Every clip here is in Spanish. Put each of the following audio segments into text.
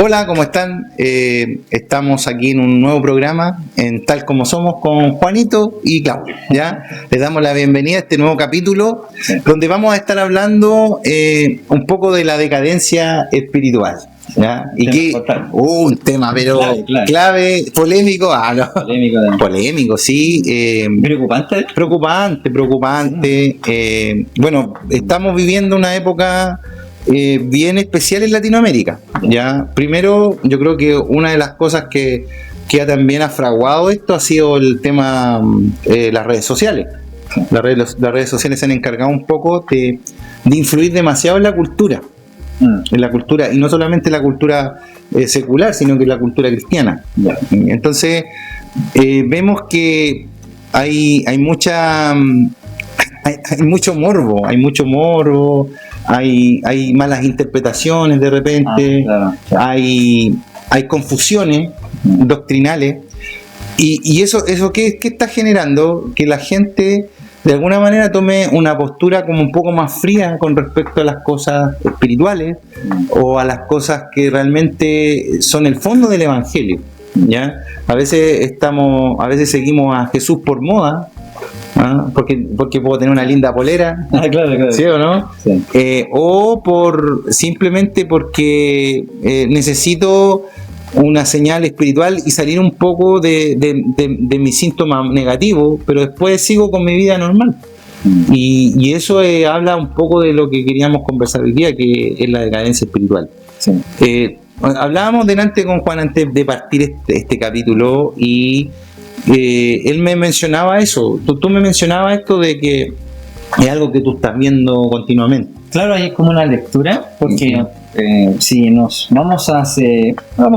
Hola, ¿cómo están? Estamos aquí en un nuevo programa, en Tal Como Somos, con Juanito y Claudio. ¿Ya? Les damos la bienvenida a este nuevo capítulo, donde vamos a estar hablando un poco de la decadencia espiritual. ¿Ya? Y que un tema, pero clave, polémico. Polémico, sí. Preocupante. Bueno, estamos viviendo una época bien especial en Latinoamérica. ¿Ya? Primero, yo creo que una de las cosas que también ha fraguado esto ha sido el tema las redes sociales. Las redes sociales se han encargado un poco de influir demasiado en la cultura. En la cultura, y no solamente la cultura secular, sino que la cultura cristiana. Entonces vemos que hay mucho morbo, hay malas interpretaciones de repente, hay confusiones doctrinales, y eso ¿qué está generando? Que la gente de alguna manera tome una postura como un poco más fría con respecto a las cosas espirituales o a las cosas que realmente son el fondo del evangelio. ¿Ya? A veces seguimos a Jesús por moda, ¿ah? porque puedo tener una linda polera, claro. ¿Sí o no? Sí. O simplemente porque necesito una señal espiritual y salir un poco de mi síntoma negativo, pero después sigo con mi vida normal. Y eso habla un poco de lo que queríamos conversar hoy día, que es la decadencia espiritual. Sí. Hablábamos delante con Juan antes de partir este capítulo, y él me mencionaba eso. Tú me mencionabas esto de que es algo que tú estás viendo continuamente. Claro, hay como una lectura, porque si nos damos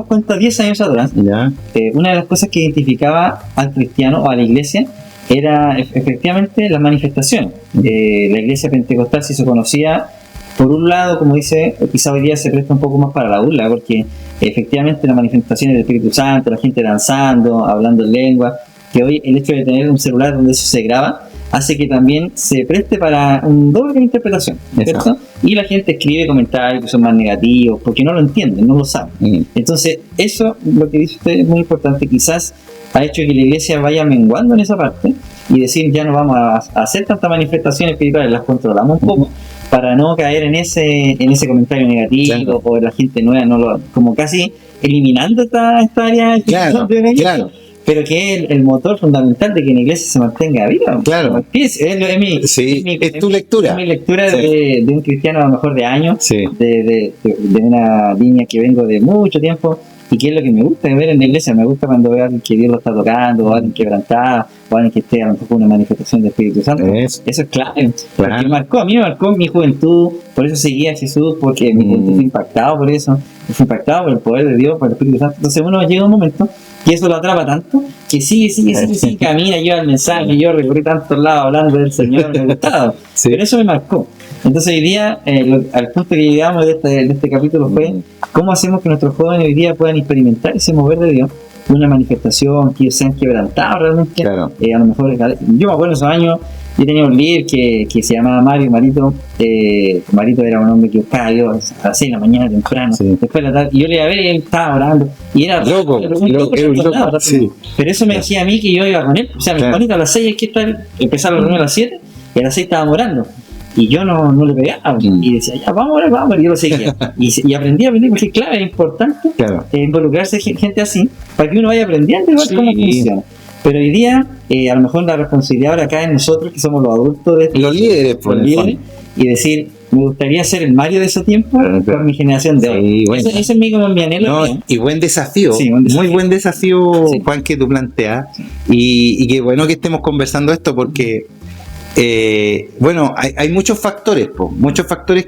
cuenta 10 años atrás, una de las cosas que identificaba al cristiano o a la iglesia era efectivamente las manifestaciones. La iglesia pentecostal sí se conocía, por un lado, como dice, quizá hoy día se presta un poco más para la burla, porque efectivamente las manifestaciones del Espíritu Santo, la gente danzando, hablando en lengua, que hoy el hecho de tener un celular donde eso se graba, hace que también se preste para un doble de interpretación, ¿cierto? Y la gente escribe comentarios que son más negativos, porque no lo entienden, no lo saben. Entonces, eso, lo que dice usted, es muy importante. Quizás ha hecho que la iglesia vaya menguando en esa parte y decir, ya no vamos a hacer tantas manifestaciones espirituales, las controlamos un poco, para no caer en ese comentario negativo, o la gente nueva, como casi eliminando esta área. Claro. Pero que es el motor fundamental de que la iglesia se mantenga viva. Claro. Es tu lectura. Es mi lectura de un cristiano a lo mejor de años, de una línea que vengo de mucho tiempo, y que es lo que me gusta ver en la iglesia. Me gusta cuando veo a alguien que Dios lo está tocando, o alguien quebrantado, o alguien que esté a lo mejor con una manifestación del Espíritu Santo. Eso es clave. Porque a mí me marcó mi juventud, por eso seguía a Jesús, porque mi juventud fue impactado por eso, fue impactado por el poder de Dios, por el Espíritu Santo. Entonces uno llega a un momento que eso lo atrapa tanto, que sigue, camina, lleva el mensaje. Yo recorrí tantos lados hablando del Señor, me ha gustado. Pero eso me marcó. Entonces hoy día, al punto que llegamos de este capítulo fue cómo hacemos que nuestros jóvenes hoy día puedan experimentar ese mover de Dios, una manifestación, que sean quebrantados realmente. A lo mejor, yo me acuerdo en esos años, yo tenía un líder que se llamaba Marito. Marito era un hombre que buscaba a Dios a las 6 de la mañana temprano, después de la tarde, y yo le iba a ver y él estaba orando, y era loco. Pero eso me decía a mí que yo iba con él. O sea, Juanito, a las 6 hay que estar, empezar la reunión a las 7, y a las 6 estábamos orando. Y yo no le pegaba, y decía, ya, vamos, y yo lo seguía. y aprendí, porque claro, es importante involucrarse gente así, para que uno vaya aprendiendo igual cómo funciona. Pero hoy día, a lo mejor la responsabilidad ahora cae en nosotros, que somos los adultos de los líderes, y decir, me gustaría ser el Mario de ese tiempo con mi generación de hoy. Bueno. Ese es mi anhelo. Y buen desafío, muy buen desafío, Juan, que tú planteas. Y qué bueno que estemos conversando esto, porque hay muchos factores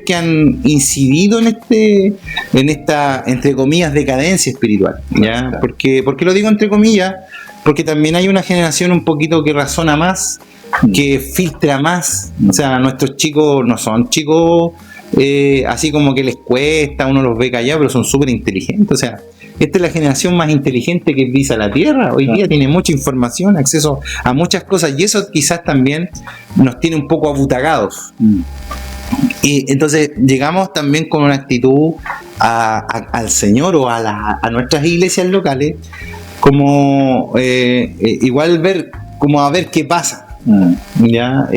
que han incidido en esta, entre comillas, decadencia espiritual, ¿ya? ¿Por qué lo digo entre comillas? Porque también hay una generación un poquito que razona más, que filtra más. O sea, nuestros chicos no son chicos así como que les cuesta, uno los ve callados, pero son súper inteligentes. O sea, esta es la generación más inteligente que pisa la tierra. Hoy día tiene mucha información, acceso a muchas cosas, y eso quizás también nos tiene un poco abutagados. Y entonces llegamos también con una actitud al Señor o a nuestras iglesias locales como igual ver qué pasa. ¿Ya?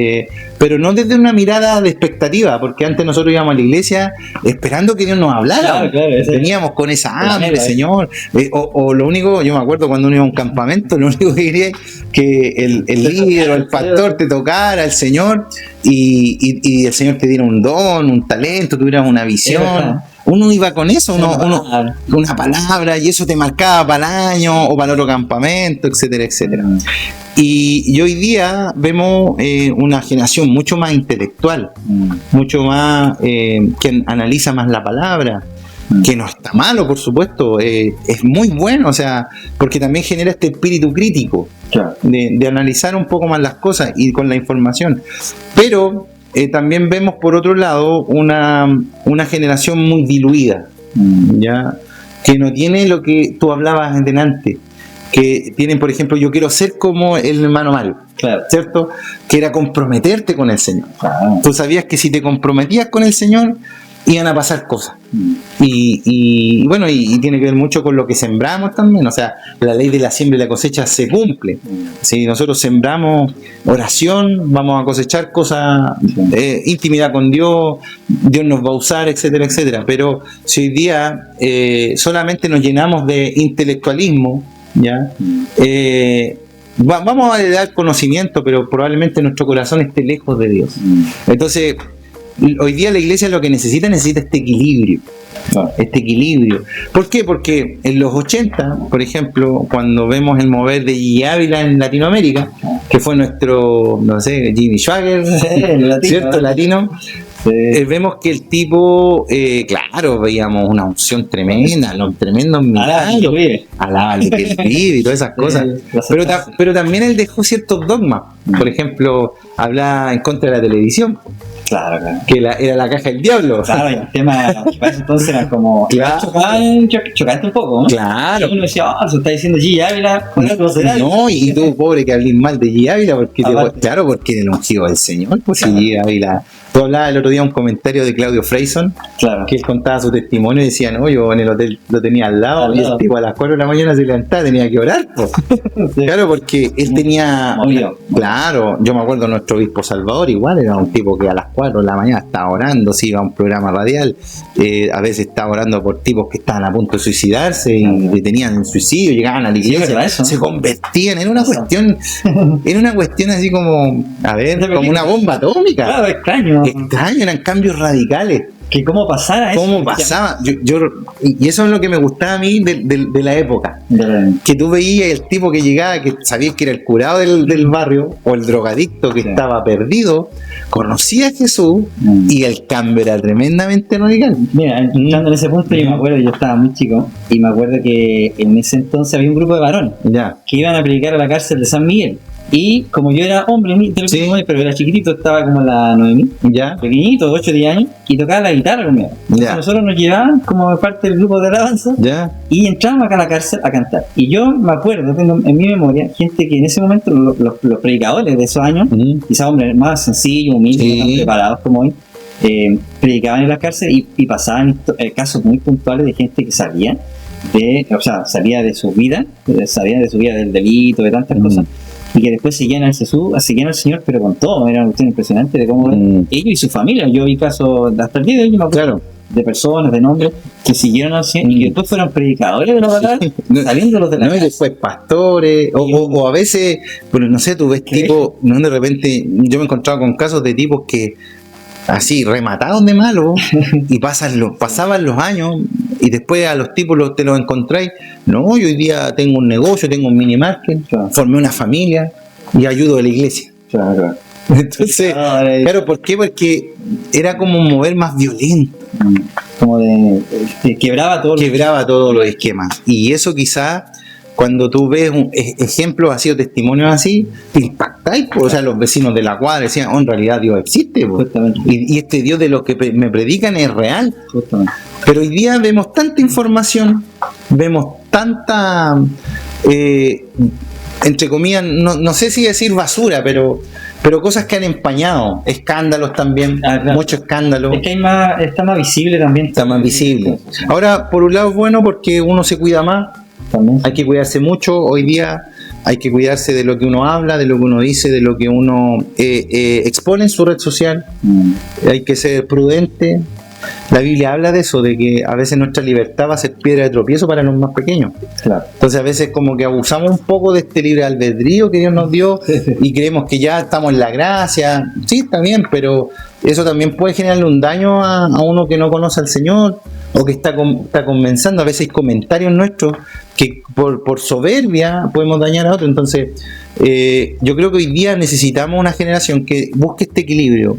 Pero no desde una mirada de expectativa, porque antes nosotros íbamos a la iglesia esperando que Dios nos hablara. Claro, veníamos con esa hambre, Señor. O lo único, yo me acuerdo cuando uno iba a un campamento, lo único que quería que el líder o el pastor te tocara, el Señor, y el Señor te diera un don, un talento, tuviera una visión. Uno iba con eso, una palabra, y eso te marcaba para el año o para el otro campamento, etcétera, etcétera. Y hoy día vemos una generación mucho más intelectual, mucho más que analiza más la palabra, que no está malo, por supuesto, es muy bueno, o sea, porque también genera este espíritu crítico, de analizar un poco más las cosas y con la información. Pero también vemos por otro lado una generación muy diluida, ¿ya? Que no tiene lo que tú hablabas delante, que tienen, por ejemplo, yo quiero ser como el hermano Mario, ¿cierto? Que era comprometerte con el Señor. Tú sabías que si te comprometías con el Señor iban a pasar cosas. Y bueno, y tiene que ver mucho con lo que sembramos también, o sea, la ley de la siembra y la cosecha se cumple. Si nosotros sembramos oración, vamos a cosechar cosas, intimidad con Dios, Dios nos va a usar, etcétera, etcétera. Pero si hoy día solamente nos llenamos de intelectualismo, ¿ya? Vamos a dar conocimiento, pero probablemente nuestro corazón esté lejos de Dios. Entonces, hoy día la iglesia lo que necesita este equilibrio. Este equilibrio. ¿Por qué? Porque en los 80, por ejemplo, cuando vemos el mover de G. Ávila en Latinoamérica, que fue nuestro, no sé, Jimmy Swagger, ¿cierto? Latino. Vemos que el tipo, claro, veíamos una unción tremenda, tremendos milagros, alaba al que él vive y todas esas cosas. Pero también él dejó ciertos dogmas. Por ejemplo, habla en contra de la televisión. Claro. Que era la caja del diablo. Claro, y el tema para ese entonces era como chocante un poco, ¿no? Claro. Y uno decía, se está diciendo G. Ávila. No, y tú, pobre, que hablís mal de G. Ávila, porque porque era el ungido del Señor, pues G. Ávila. Tú hablabas el otro día un comentario de Claudio Freyson, que él contaba su testimonio y decía, no, yo en el hotel lo tenía al lado, y el tipo a las 4 de la mañana se levantaba, tenía que orar, pues. Claro, porque él tenía, claro, yo me acuerdo nuestro obispo Salvador, igual era un tipo que a las 4 de la mañana estaba orando, se iba a un programa radial, a veces estaba orando por tipos que estaban a punto de suicidarse y tenían el suicidio, llegaban a la iglesia, se convertían, era una cuestión así como, como una bomba atómica. Claro, extraño, eran cambios radicales. Que cómo pasara eso. ¿Cómo pasaba? Y eso es lo que me gustaba a mí de la época. Que tú veías el tipo que llegaba, que sabías que era el curado del barrio, o el drogadicto que estaba perdido, conocía a Jesús y el cambio era tremendamente radical. Mira, entrando en ese punto, yo me acuerdo, yo estaba muy chico, y me acuerdo que en ese entonces había un grupo de varones que iban a predicar a la cárcel de San Miguel. Y como yo era hombre, pero era chiquitito, estaba como la Noemí, pequeñito, 8 o 10 años, y tocaba la guitarra conmigo. Entonces nosotros nos llevaban como parte del grupo de alabanza y entrábamos acá a la cárcel a cantar. Y yo me acuerdo, tengo en mi memoria, gente que en ese momento, los predicadores de esos años, quizás hombres más sencillos, humildes, no tan preparados como hoy, predicaban en la cárcel y pasaban casos muy puntuales de gente que salía de su vida, del delito, de tantas cosas, y que después seguían al Señor, pero con todo. Era una cuestión impresionante de cómo ellos y su familia. Yo vi casos hasta el día de hoy, me acuerdo, de personas, de nombres, que siguieron al Señor y que después fueron predicadores de los batallas, saliéndolos de la casa. Y después pastores, o a veces, bueno, no sé, tú ves tipos, de repente, yo me he encontrado con casos de tipos que así rematados de malo y pasaban los años y después a los tipos te los encontráis. No, yo hoy día tengo un negocio, tengo un mini market, formé una familia y ayudo a la iglesia. Claro. Entonces, claro, ¿por qué? Porque era como un mover más violento, como quebraba todos los esquemas, y eso quizás cuando tú ves ejemplos así o testimonios así, te impactáis, o sea, los vecinos de la cuadra decían, en realidad Dios existe, y este Dios de los que me predican es real. Justamente. Pero hoy día vemos tanta información, vemos tanta, entre comillas, no sé si decir basura, pero pero cosas que han empañado, escándalos también, claro. Muchos escándalos. Es que está más visible también. Está más visible. Ahora, por un lado es bueno porque uno se cuida más, también. Hay que cuidarse mucho, hoy día hay que cuidarse de lo que uno habla, de lo que uno dice, de lo que uno expone en su red social, hay que ser prudente. La Biblia habla de eso, de que a veces nuestra libertad va a ser piedra de tropiezo para los más pequeños. Claro. Entonces a veces como que abusamos un poco de este libre albedrío que Dios nos dio y creemos que ya estamos en la gracia. Sí, está bien, pero eso también puede generarle un daño a uno que no conoce al Señor o que está comenzando. A veces hay comentarios nuestros que por soberbia podemos dañar a otro. Entonces yo creo que hoy día necesitamos una generación que busque este equilibrio,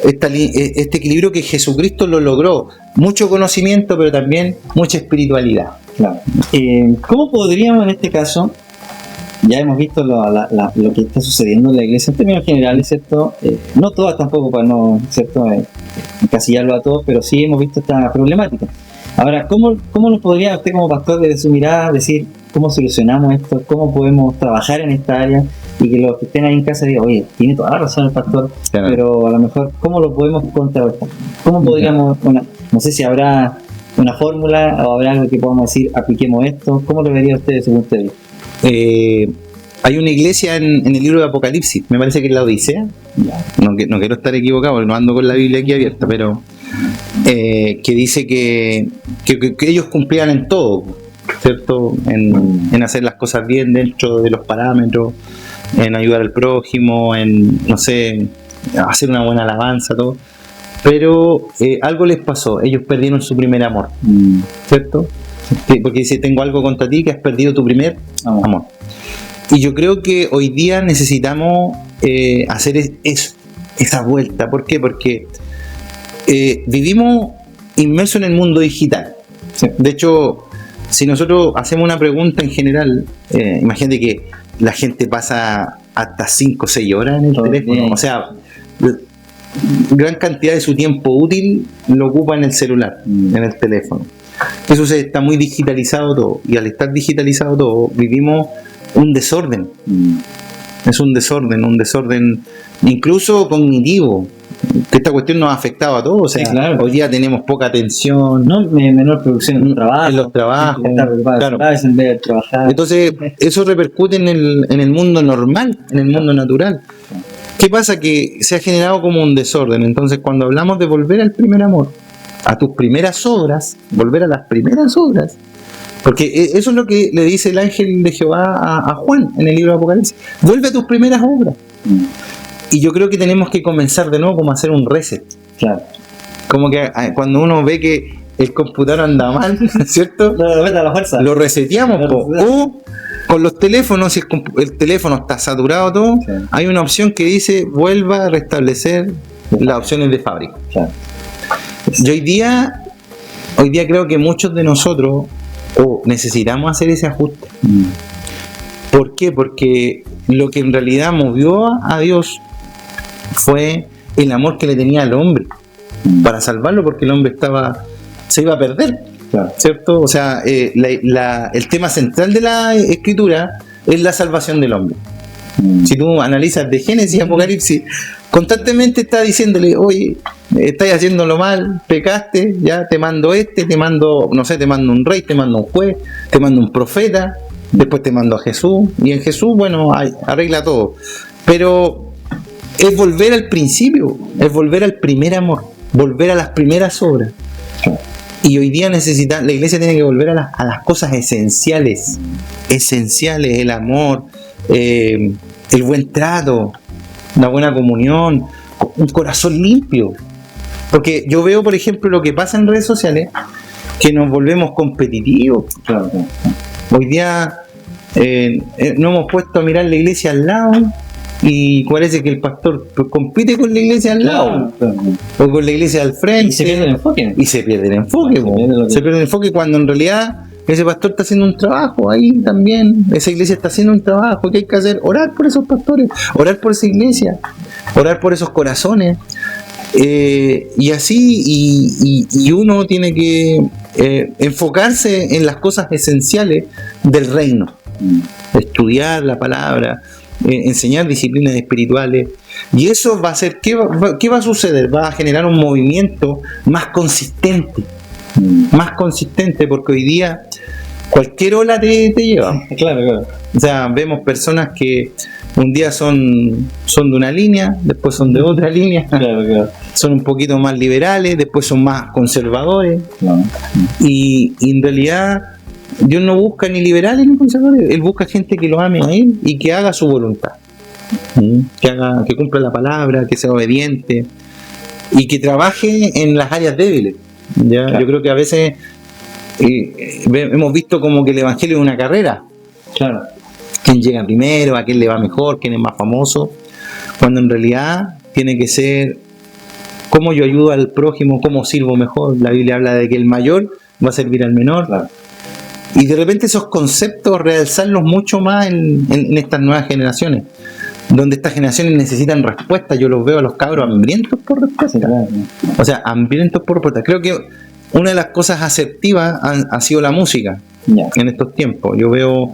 este equilibrio que Jesucristo lo logró. Mucho conocimiento, pero también mucha espiritualidad. Claro. ¿Cómo podríamos en este caso, ya hemos visto lo que está sucediendo en la iglesia en términos generales, ¿cierto? No todas tampoco, para no, ¿cierto? Encasillarlo a todos, pero sí hemos visto esta problemática. Ahora, ¿cómo nos podría usted como pastor desde su mirada decir cómo solucionamos esto? ¿Cómo podemos trabajar en esta área? Y que los que estén ahí en casa digan, oye, tiene toda la razón el pastor, claro. Pero a lo mejor, ¿cómo lo podemos contrarrestar? ¿Cómo podríamos, no sé si habrá una fórmula o habrá algo que podamos decir, apliquemos esto? ¿Cómo lo vería usted desde su punto de vista? Hay una iglesia en el libro de Apocalipsis, me parece que es la Odisea, no quiero estar equivocado porque no ando con la Biblia aquí abierta, pero que dice que ellos cumplían en todo, ¿cierto? En hacer las cosas bien dentro de los parámetros, en ayudar al prójimo, en, no sé, hacer una buena alabanza, todo. Pero algo les pasó, ellos perdieron su primer amor, ¿cierto? Porque dice, tengo algo contra ti, que has perdido tu primer amor. Y yo creo que hoy día necesitamos hacer esa vuelta. ¿Por qué? Porque vivimos inmersos en el mundo digital. Sí. De hecho, si nosotros hacemos una pregunta en general, imagínate que la gente pasa hasta 5 o 6 horas en el teléfono. Bien. O sea, gran cantidad de su tiempo útil lo ocupa en el celular, en el teléfono. Eso está muy digitalizado todo. Y al estar digitalizado todo, vivimos un desorden. Es un desorden incluso cognitivo. Que esta cuestión nos ha afectado a todos. O sea, sí, claro. Hoy día tenemos poca atención, ¿no? Menor producción en los trabajos. Claro. En vez de trabajar. Entonces, eso repercute en el mundo normal, en el mundo natural. ¿Qué pasa? Que se ha generado como un desorden. Entonces, cuando hablamos de volver al primer amor, a tus primeras obras, volver a las primeras obras, porque eso es lo que le dice el ángel de Jehová a Juan en el libro de Apocalipsis. Vuelve a tus primeras obras. Y yo creo que tenemos que comenzar de nuevo como a hacer un reset. Claro. Como que cuando uno ve que el computador anda mal, ¿cierto? Lo reseteamos. O con los teléfonos, si el teléfono está saturado todo, sí. Hay una opción que dice vuelva a restablecer las opciones de fábrica. Claro. Y hoy día creo que muchos de nosotros necesitamos hacer ese ajuste. ¿Por qué? Porque lo que en realidad movió a Dios fue el amor que le tenía al hombre para salvarlo, porque el hombre se iba a perder, claro. ¿Cierto? O sea, el tema central de la escritura es la salvación del hombre. Si tú analizas de Génesis a Apocalipsis, constantemente está diciéndole, oye, estás haciéndolo mal, pecaste, ya te mando te mando un rey, te mando un juez, te mando un profeta, después te mando a Jesús, y en Jesús, bueno, arregla todo. Pero es volver al principio, es volver al primer amor, volver a las primeras obras. Y hoy día la iglesia tiene que volver a las cosas esenciales, el amor, el buen trato, la buena comunión, un corazón limpio. Porque yo veo, por ejemplo, lo que pasa en redes sociales, que nos volvemos competitivos. Claro. Hoy día nos hemos puesto a mirar la iglesia al lado y parece que el pastor compite con la iglesia al lado, claro. O con la iglesia al frente. Y se pierde el enfoque. Se pierde el enfoque cuando en realidad ese pastor está haciendo un trabajo ahí también. Esa iglesia está haciendo un trabajo que hay que hacer. Orar por esos pastores, orar por esa iglesia, orar por esos corazones. Y así, y uno tiene que enfocarse en las cosas esenciales del reino. Estudiar la palabra, enseñar disciplinas espirituales. Y eso va a hacer, ¿qué va a suceder? Va a generar un movimiento más consistente, porque hoy día cualquier ola te lleva. Claro. O sea, vemos personas que un día son de una línea, después son de otra línea, claro. Son un poquito más liberales, después son más conservadores. Claro. Y en realidad Dios no busca ni liberales ni conservadores, Él busca gente que lo ame a Él y que haga su voluntad, que cumpla la palabra, que sea obediente y que trabaje en las áreas débiles. ¿Ya? Claro. Yo creo que a veces hemos visto como que el evangelio es una carrera. Claro. Quién llega primero, a quién le va mejor, quién es más famoso, cuando en realidad tiene que ser cómo yo ayudo al prójimo, cómo sirvo mejor. La Biblia habla de que el mayor va a servir al menor. Claro. Y de repente esos conceptos realzarlos mucho más en estas nuevas generaciones, donde estas generaciones necesitan respuesta. Yo los veo a los cabros hambrientos por respuesta. Claro. O sea, hambrientos por respuesta. Creo que una de las cosas asertivas ha sido la música en estos tiempos. Yo veo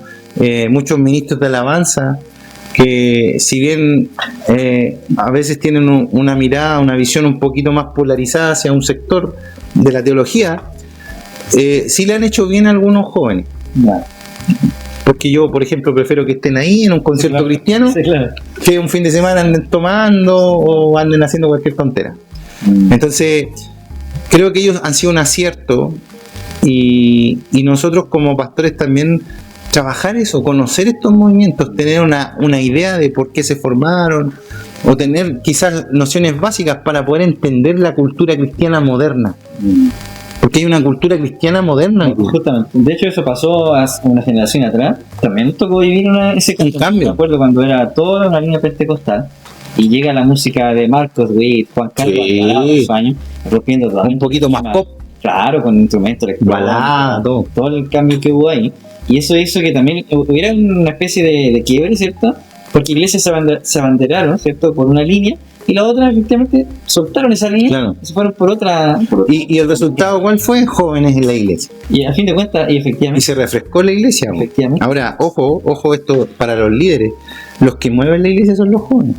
muchos ministros de alabanza que, si bien a veces tienen una mirada, una visión un poquito más polarizada hacia un sector de la teología, sí le han hecho bien a algunos jóvenes. Porque yo, por ejemplo, prefiero que estén ahí en un concierto cristiano que un fin de semana anden tomando o anden haciendo cualquier tontera. Entonces, creo que ellos han sido un acierto y nosotros como pastores también trabajar eso, conocer estos movimientos, tener una idea de por qué se formaron o tener quizás nociones básicas para poder entender la cultura cristiana moderna. Porque hay una cultura cristiana moderna. Justamente. De hecho, eso pasó hace una generación atrás. También tocó vivir ese cambio. Me acuerdo cuando era toda una línea pentecostal y llega la música de Marcos Witt, Juan Carlos, años, rompiendo todo. Un poquito más pop. Claro, con instrumentos electrónicos, todo el cambio que hubo ahí. Y eso hizo que también hubiera una especie de quiebre, ¿cierto? Porque iglesias se abanderaron, ¿cierto? Por una línea. Y la otra, efectivamente, soltaron esa línea y se fueron por otra. ¿Y el resultado cuál fue? Jóvenes en la iglesia. Y a fin de cuentas, y efectivamente. Y se refrescó la iglesia. Efectivamente. Ahora, ojo, esto para los líderes. Los que mueven la iglesia son los jóvenes.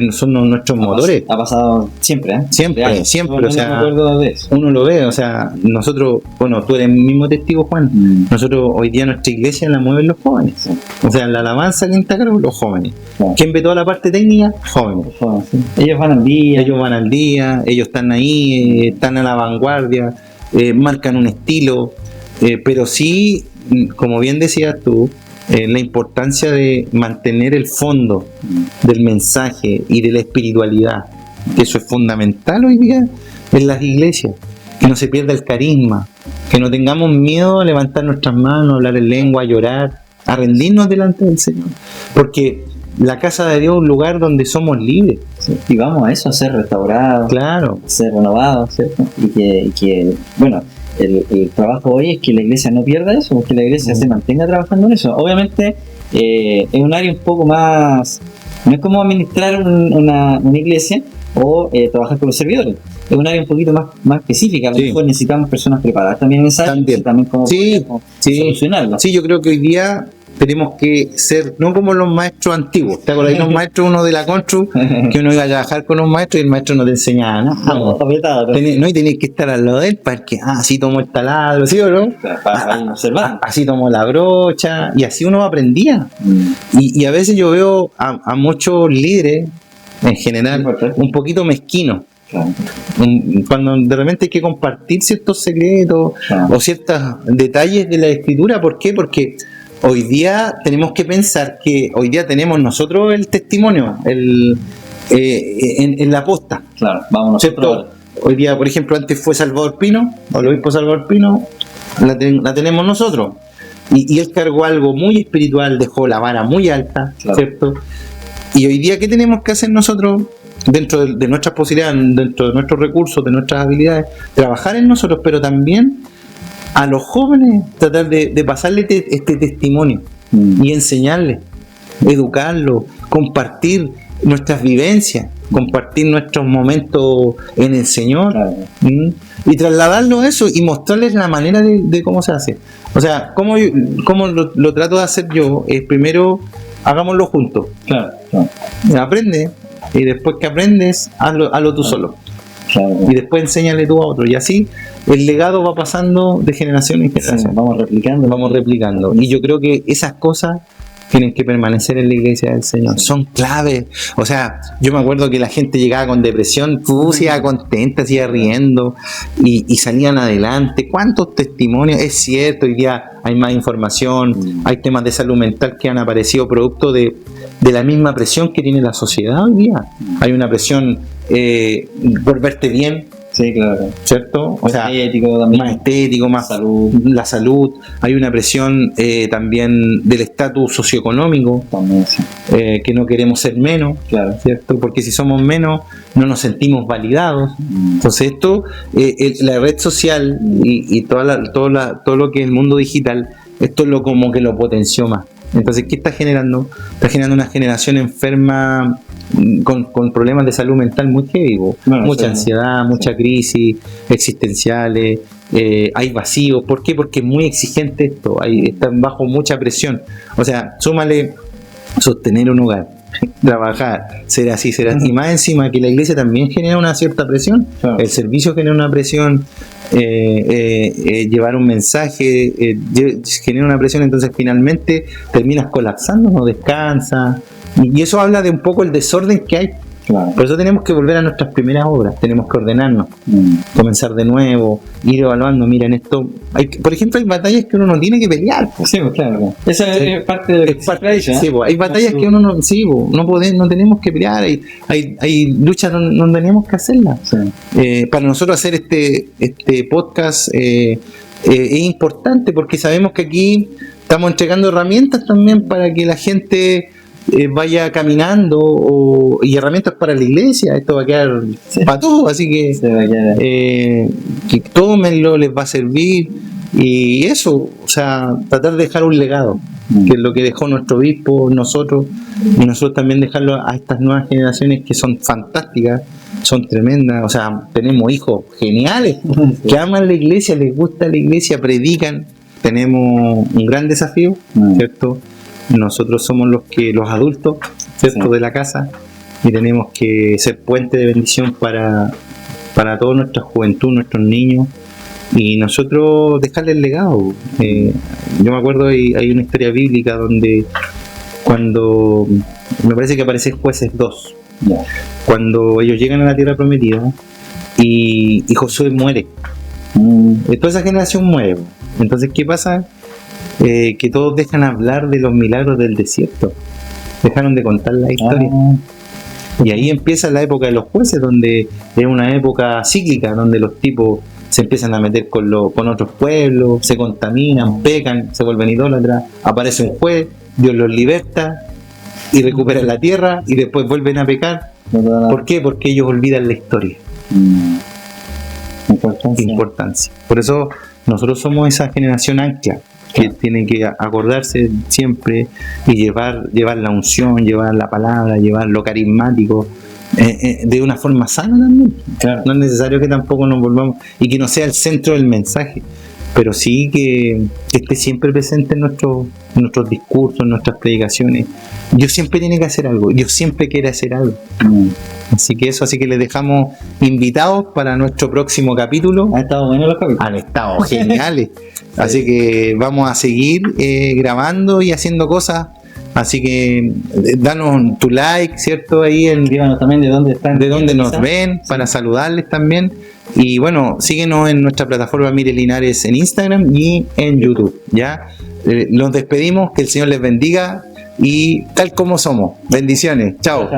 Son nuestros motores. Ha pasado siempre, ¿eh? Siempre. O sea, me acuerdo de eso. Uno lo ve, o sea, nosotros, bueno, tú eres el mismo testigo, Juan. Nosotros hoy día nuestra iglesia la mueven los jóvenes. Sí. O sea, la alabanza que está cargo, los jóvenes. Sí. ¿Quién ve toda la parte técnica? Jóvenes. Sí. Ellos van al día. Ellos están ahí, están a la vanguardia, marcan un estilo, pero sí, como bien decías tú, la importancia de mantener el fondo del mensaje y de la espiritualidad, que eso es fundamental hoy día en las iglesias, que no se pierda el carisma, que no tengamos miedo a levantar nuestras manos, a hablar en lengua, a llorar, a rendirnos delante del Señor, porque la casa de Dios es un lugar donde somos libres. Sí. Y vamos a eso, a ser restaurados, claro, a ser renovados, ¿cierto? Y que bueno, el trabajo hoy es que la iglesia no pierda eso, que la iglesia se mantenga trabajando en eso. Obviamente es un área un poco más, no es como administrar una iglesia o trabajar con los servidores, es un área un poquito más específica. A lo mejor necesitamos personas preparadas también en esa área, también como solucionarlo. Sí, yo creo que hoy día tenemos que ser, no como los maestros antiguos. ¿Te acuerdas de los maestros, uno de la Constru, que uno iba a trabajar con un maestro y el maestro no te enseñaba nada? Y tenías que estar al lado de él para que, así tomó el taladro, ¿sí o no? Así tomó la brocha, y así uno aprendía. Y a veces yo veo a muchos líderes, en general, un poquito mezquinos. Claro. Cuando de repente hay que compartir ciertos secretos o ciertos detalles de la escritura. ¿Por qué? Porque hoy día tenemos que pensar que hoy día tenemos nosotros el testimonio en la posta. Claro, vamos nosotros. Hoy día, por ejemplo, antes fue Salvador Pino, o el obispo Salvador Pino, la tenemos nosotros. Y él cargó algo muy espiritual, dejó la vara muy alta, ¿cierto? Y hoy día, ¿qué tenemos que hacer nosotros? Dentro de nuestras posibilidades, dentro de nuestros recursos, de nuestras habilidades, trabajar en nosotros, pero también a los jóvenes tratar de pasarles este testimonio y enseñarles, educarlos, compartir nuestras vivencias, compartir nuestros momentos en el Señor, y trasladarlo eso y mostrarles la manera de cómo se hace. O sea, cómo lo trato de hacer yo es primero hagámoslo juntos. Claro. Aprende, y después que aprendes, hazlo tú solo. Claro. Y después enséñale tú a otro. Y así el legado va pasando de generación en generación. Sí, vamos replicando. Y yo creo que esas cosas tienen que permanecer en la iglesia del Señor. Sí. Son claves. O sea, yo me acuerdo que la gente llegaba con depresión, se iba contenta, se iba riendo y salían adelante. ¿Cuántos testimonios? Es cierto, hoy día hay más información, hay temas de salud mental que han aparecido producto de la misma presión que tiene la sociedad hoy día. Hay una presión por verte bien. Sí, claro. ¿Cierto? O sea, más estético, más salud. La salud. Hay una presión también del estatus socioeconómico, también, sí. Que no queremos ser menos, claro. ¿Cierto? Porque si somos menos, no nos sentimos validados. Entonces esto, la red social y todo lo que es el mundo digital, esto es como que lo potenció más. Entonces, ¿qué está generando? Está generando una generación enferma con problemas de salud mental muy heavy, mucha ansiedad, mucha crisis existenciales, hay vacíos. ¿Por qué? Porque es muy exigente esto, están bajo mucha presión. O sea, súmale sostener un hogar, trabajar, ser así, y más encima que la iglesia también genera una cierta presión, claro. El servicio genera una presión, llevar un mensaje genera una presión, entonces finalmente terminas colapsando, no descansas, y eso habla de un poco el desorden que hay. Claro. Por eso tenemos que volver a nuestras primeras obras, tenemos que ordenarnos, comenzar de nuevo, ir evaluando. Mira, en esto, por ejemplo, hay batallas que uno no tiene que pelear. Sí, claro. Esa es parte de lo que se trae, sí, hay batallas que uno no tenemos que pelear, hay luchas no tenemos que hacerlas. Sí. Para nosotros hacer este podcast es importante porque sabemos que aquí estamos entregando herramientas también para que la gente vaya caminando y herramientas para la iglesia. Esto va a quedar para todos, así que tómenlo, les va a servir, y eso, o sea, tratar de dejar un legado, que es lo que dejó nuestro obispo, nosotros, y nosotros también dejarlo a estas nuevas generaciones que son fantásticas, son tremendas. O sea, tenemos hijos geniales que aman la iglesia, les gusta la iglesia, predican. Tenemos un gran desafío, ¿cierto? Nosotros somos los adultos, ¿cierto? De la casa, y tenemos que ser puente de bendición para toda nuestra juventud, nuestros niños, y nosotros dejarle el legado. Yo me acuerdo, hay una historia bíblica donde cuando me parece que aparece Jueces 2, cuando ellos llegan a la tierra prometida y Josué muere, toda esa generación muere. Entonces, ¿qué pasa? Que todos dejan hablar de los milagros del desierto, dejaron de contar la historia. Y ahí empieza la época de los jueces, donde es una época cíclica, donde los tipos se empiezan a meter con otros pueblos, se contaminan, pecan, se vuelven idólatras, aparece un juez, Dios los liberta y recuperan la tierra, y después vuelven a pecar. ¿Por qué? Porque ellos olvidan la historia. Importancia. Por eso nosotros somos esa generación ancla que tiene que acordarse siempre y llevar la unción, llevar la palabra, llevar lo carismático de una forma sana también. Claro. No es necesario que tampoco nos volvamos, y que no sea el centro del mensaje, pero sí que esté siempre presente en nuestros discursos, en nuestras predicaciones. Dios siempre tiene que hacer algo, Dios siempre quiere hacer algo. Así que les dejamos invitados para nuestro próximo capítulo. Han estado buenos los capítulos. Han estado geniales. Así que vamos a seguir grabando y haciendo cosas. Así que danos tu like, ¿cierto? Ahí díganos también de dónde nos ven, para saludarles también. Y bueno, síguenos en nuestra plataforma Mire Linares en Instagram y en YouTube, ¿ya? Los despedimos, que el Señor les bendiga, y tal como somos. Bendiciones. Chao.